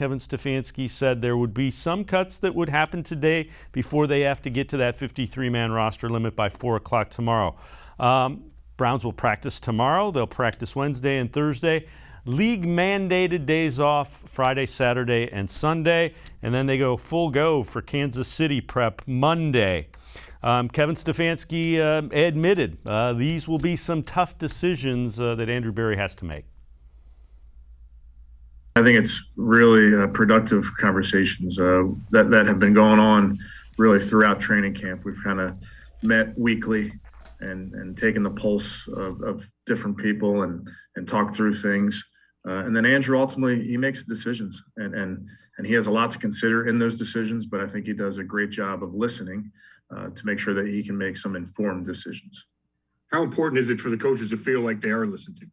Kevin Stefanski said there would be some cuts that would happen today before they have to get to that 53-man roster limit by 4 o'clock tomorrow. Browns will practice tomorrow. They'll practice Wednesday and Thursday. League-mandated days off Friday, Saturday, and Sunday. And then they go full go for Kansas City prep Monday. Kevin Stefanski admitted these will be some tough decisions that Andrew Berry has to make. I think it's really productive conversations that have been going on really throughout training camp. We've kind of met weekly and taken the pulse of different people and talked through things. And then Andrew ultimately he makes the decisions and he has a lot to consider in those decisions, but I think he does a great job of listening to make sure that he can make some informed decisions. How important is it for the coaches to feel like they are listened to?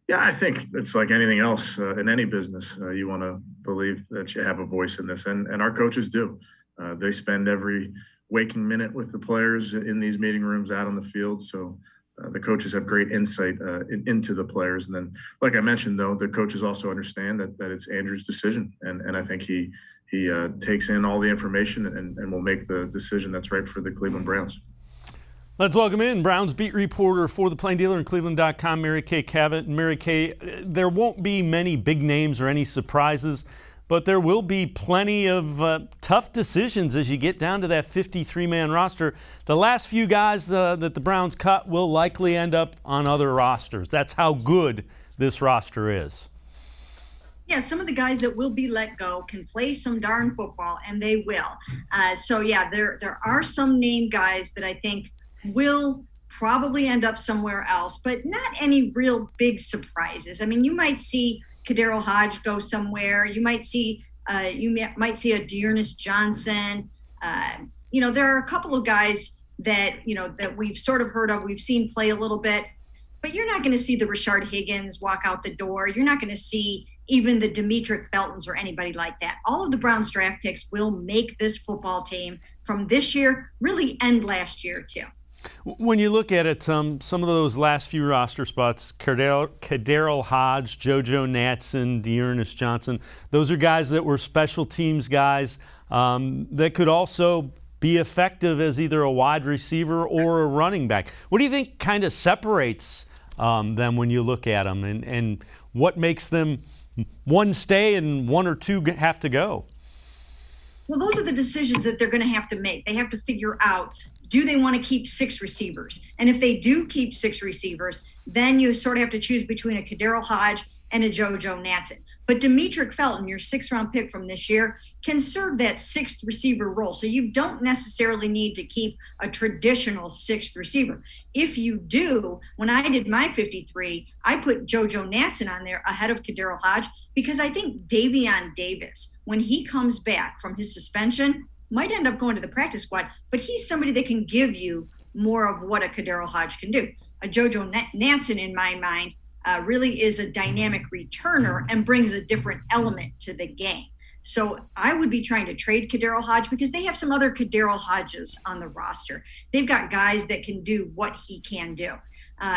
Yeah, I think it's like anything else in any business. You want to believe that you have a voice in this, and our coaches do. They spend every waking minute with the players in these meeting rooms out on the field. So the coaches have great insight into the players. And then, like I mentioned, though, the coaches also understand that it's Andrew's decision. And I think he takes in all the information and will make the decision that's right for the Cleveland Browns. Let's welcome in Browns beat reporter for the Plain Dealer and cleveland.com, Mary Kay Cabot. Mary Kay, there won't be many big names or any surprises, but there will be plenty of tough decisions as you get down to that 53-man roster. The last few guys that the Browns cut will likely end up on other rosters. That's how good this roster is. Yeah, some of the guys that will be let go can play some darn football, and they will. So, yeah, there are some named guys that I think will probably end up somewhere else, but not any real big surprises. I mean, you might see Kadarius Hodge go somewhere. You might see a Dearness Johnson. There are a couple of guys that we've sort of heard of. We've seen play a little bit, but you're not going to see the Rashard Higgins walk out the door. You're not going to see even the Demetric Feltons or anybody like that. All of the Browns draft picks will make this football team from this year, really end last year too. When you look at it, some of those last few roster spots, Kadarius Hodge, JoJo Natson, Dearness Johnson, those are guys that were special teams guys that could also be effective as either a wide receiver or a running back. What do you think kind of separates them when you look at them, and what makes them one stay and one or two have to go? Well, those are the decisions that they're going to have to make. They have to figure out, do they want to keep 6 receivers? And if they do keep 6 receivers, then you sort of have to choose between a Kadarius Hodge and a JoJo Natson. But Demetric Felton, your 6th-round pick from this year, can serve that 6th receiver role. So you don't necessarily need to keep a traditional 6th receiver. If you do, when I did my 53, I put JoJo Natson on there ahead of Kadarius Hodge because I think Davion Davis, when he comes back from his suspension, might end up going to the practice squad, but he's somebody that can give you more of what a Kadarius Hodge can do. A JoJo Natson, in my mind, really is a dynamic returner and brings a different element to the game. So I would be trying to trade Kadarius Hodge because they have some other Kadarius Hodges on the roster. They've got guys that can do what he can do.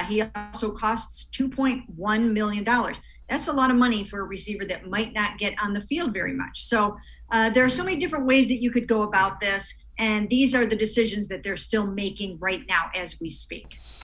He also costs $2.1 million. That's a lot of money for a receiver that might not get on the field very much. So there are so many different ways that you could go about this, and these are the decisions that they're still making right now as we speak.